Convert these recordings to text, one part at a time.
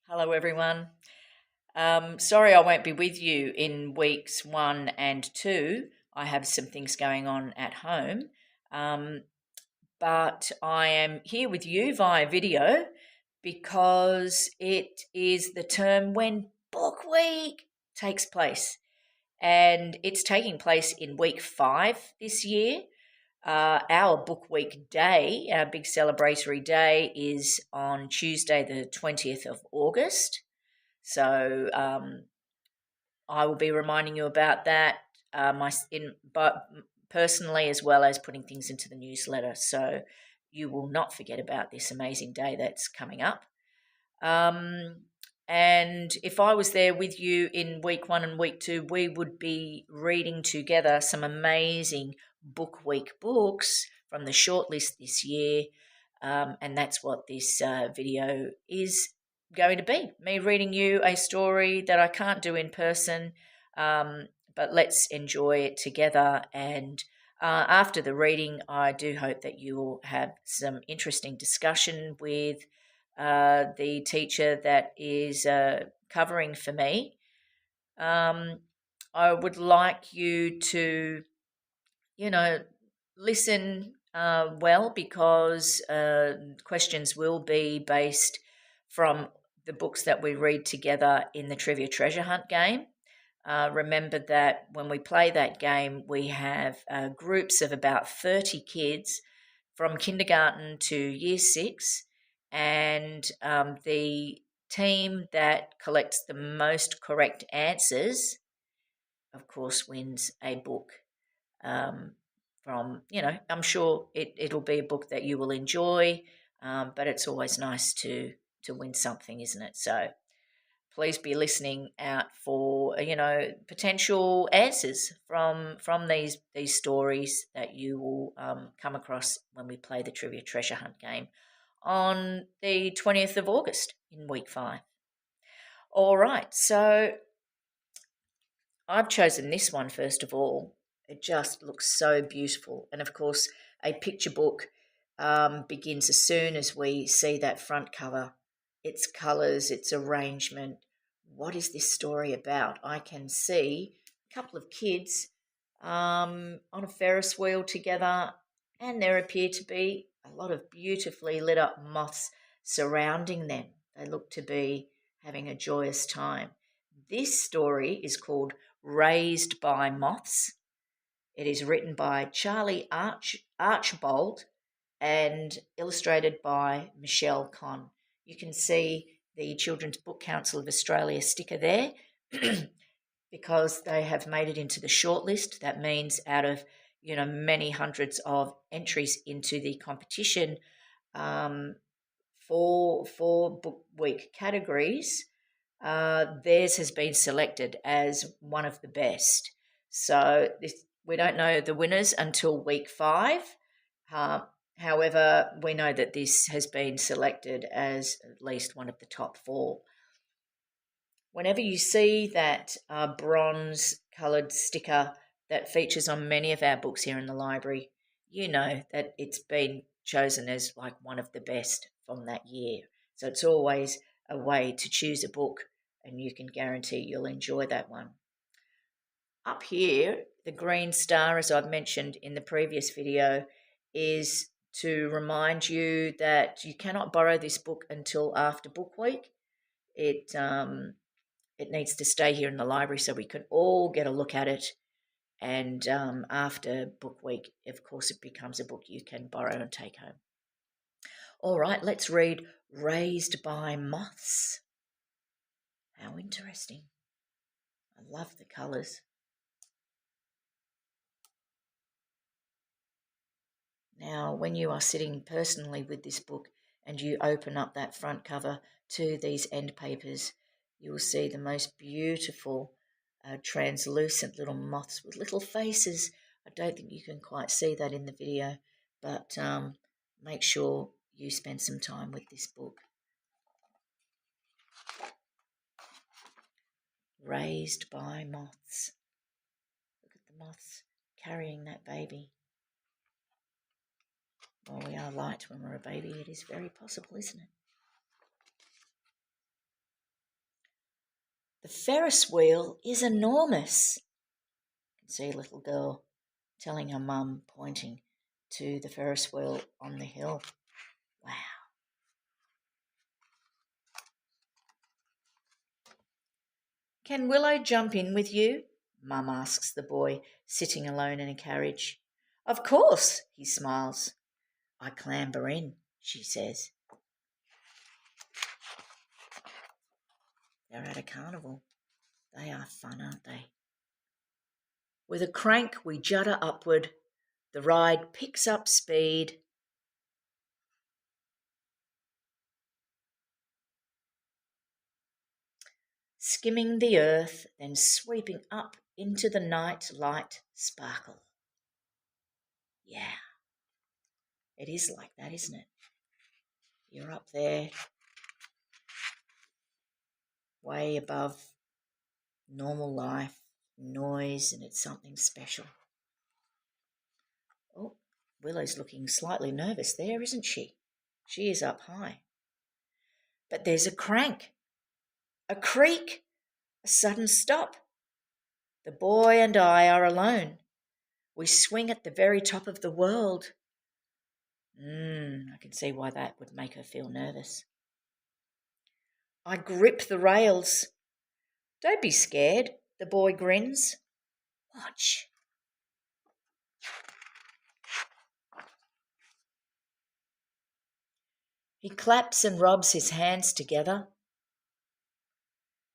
Hello, everyone. Sorry I won't be with you in weeks 1 and 2. I have some things going on at home, um, but I am here with you via video because it is the term when Book Week takes place, and it's taking place in week 5 this year. Our Book Week day, our big celebratory day, is on Tuesday, the 20th of August. So I will be reminding you about that but personally as well as putting things into the newsletter. So you will not forget about this amazing day that's coming up. Um, and if I was there with you in week 1 and week 2, we would be reading together some amazing Book Week books from the shortlist this year. And that's what this video is going to be, me reading you a story that I can't do in person, but let's enjoy it together. And after the reading, I do hope that you will have some interesting discussion with the teacher that is covering for me. I would like you to, you know, listen well, because questions will be based from the books that we read together in the Trivia Treasure Hunt game. Remember that when we play that game, we have groups of about 30 kids from kindergarten to year 6, and the team that collects the most correct answers, of course, wins a book. Um, I'm sure it'll be a book that you will enjoy, but it's always nice to win something, isn't it? So please be listening out for potential answers from these stories that you will come across when we play the Trivia Treasure Hunt game on the 20th of August in week 5. All right, so I've chosen this one first of all. It just looks so beautiful. And of course, a picture book begins as soon as we see that front cover. Its colours, its arrangement. What is this story about? I can see a couple of kids on a Ferris wheel together, and there appear to be a lot of beautifully lit up moths surrounding them. They look to be having a joyous time. This story is called Raised by Moths. It is written by Charlie Archbold and illustrated by Michelle Conn. You can see the Children's Book Council of Australia sticker there because they have made it into the shortlist. That means out of many hundreds of entries into the competition, for Book Week categories, theirs has been selected as one of the best. So we don't know the winners until week 5. However, we know that this has been selected as at least one of the top 4. Whenever you see that bronze coloured sticker that features on many of our books here in the library, you know that it's been chosen as like one of the best from that year. So it's always a way to choose a book and you can guarantee you'll enjoy that one. Up here, the green star, as I've mentioned in the previous video, is to remind you that you cannot borrow this book until after Book Week. It needs to stay here in the library so we can all get a look at it. And after Book Week, of course, it becomes a book you can borrow and take home. All right, let's read Raised by Moths. How interesting. I love the colours. Now, when you are sitting personally with this book and you open up that front cover to these end papers, you will see the most beautiful translucent little moths with little faces. I don't think you can quite see that in the video, but make sure you spend some time with this book. Raised by Moths. Look at the moths carrying that baby. Well, we are light when we're a baby. It is very possible, isn't it? The Ferris wheel is enormous. You can see a little girl telling her mum, pointing to the Ferris wheel on the hill. Wow. Can Willow jump in with you? Mum asks the boy, sitting alone in a carriage. Of course, he smiles. I clamber in, she says. They're at a carnival. They are fun, aren't they? With a crank, we judder upward. The ride picks up speed. Skimming the earth, then sweeping up into the night light sparkle. Yeah, it is like that, isn't it? You're up there, way above normal life, noise, and it's something special. Oh, Willow's looking slightly nervous there, isn't she? She is up high. But there's a crank, a creak, a sudden stop. The boy and I are alone. We swing at the very top of the world. I can see why that would make her feel nervous. I grip the rails. Don't be scared, the boy grins. Watch. He claps and rubs his hands together.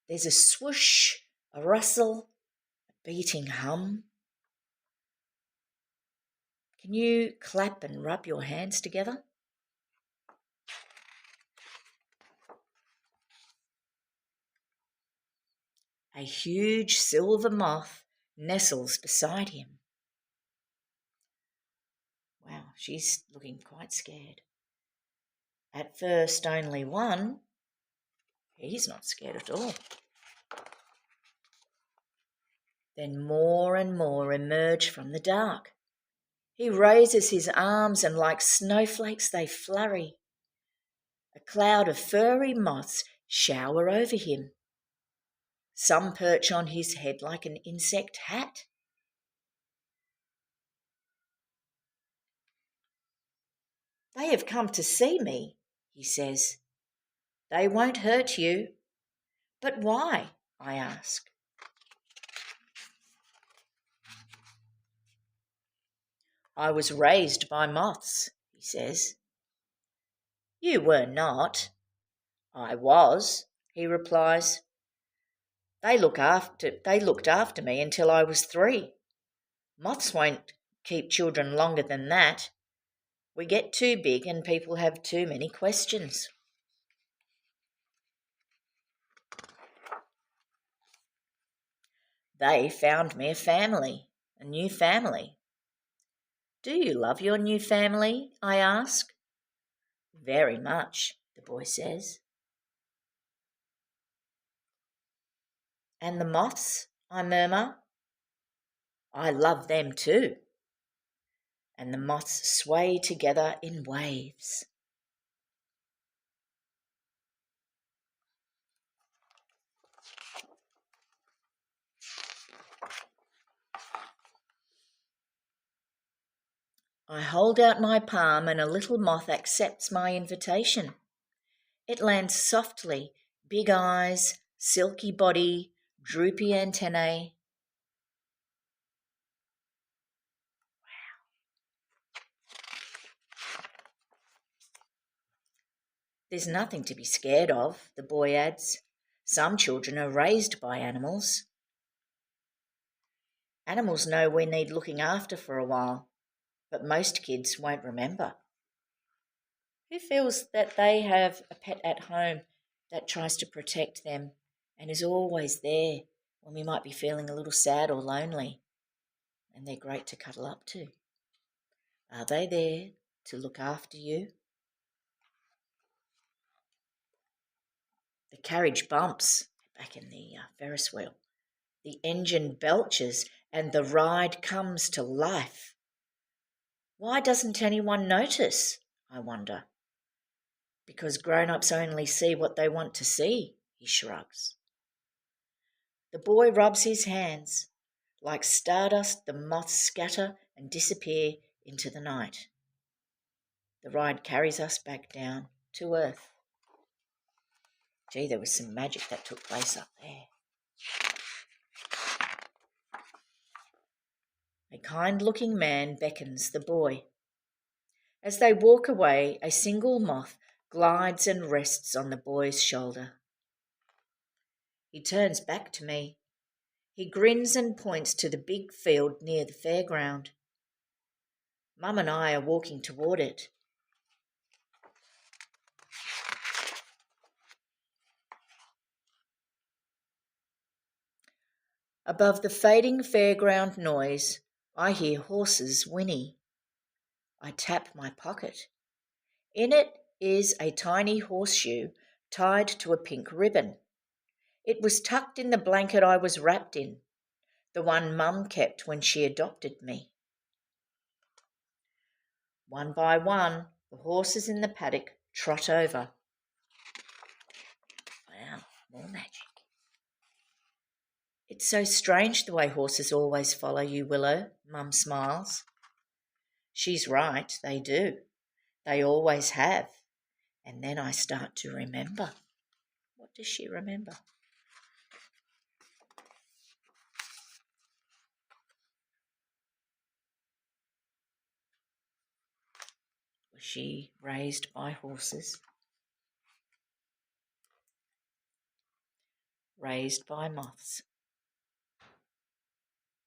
There's a swoosh, a rustle, a beating hum. Can you clap and rub your hands together? A huge silver moth nestles beside him. Wow, she's looking quite scared. At first, only one. He's not scared at all. Then more and more emerge from the dark. He raises his arms and like snowflakes they flurry. A cloud of furry moths shower over him. Some perch on his head like an insect hat. They have come to see me, he says. They won't hurt you. But why? I ask. I was raised by moths, he says. You were not. I was, he replies. They looked after me until I was 3. Moths won't keep children longer than that. We get too big and people have too many questions. They found me a new family. Do you love your new family? I ask. Very much, the boy says. And the moths? I murmur. I love them too. And the moths sway together in waves. I hold out my palm and a little moth accepts my invitation. It lands softly, big eyes, silky body, droopy antennae. There's nothing to be scared of, the boy adds. Some children are raised by animals. Animals know we need looking after for a while, but most kids won't remember. Who feels that they have a pet at home that tries to protect them and is always there when we might be feeling a little sad or lonely? And they're great to cuddle up to. Are they there to look after you? The carriage bumps back in the Ferris wheel. The engine belches and the ride comes to life. Why doesn't anyone notice, I wonder? Because grown-ups only see what they want to see, he shrugs. The boy rubs his hands. Like stardust, the moths scatter and disappear into the night. The ride carries us back down to earth. Gee, there was some magic that took place up there. A kind-looking man beckons the boy. As they walk away, a single moth glides and rests on the boy's shoulder. He turns back to me. He grins and points to the big field near the fairground. Mum and I are walking toward it. Above the fading fairground noise, I hear horses whinny. I tap my pocket. In it is a tiny horseshoe tied to a pink ribbon. It was tucked in the blanket I was wrapped in, the one Mum kept when she adopted me. One by one, the horses in the paddock trot over. Wow, more magic. It's so strange the way horses always follow you, Willow, Mum smiles. She's right, they do. They always have. And then I start to remember. What does she remember? Was she raised by horses? Raised by moths.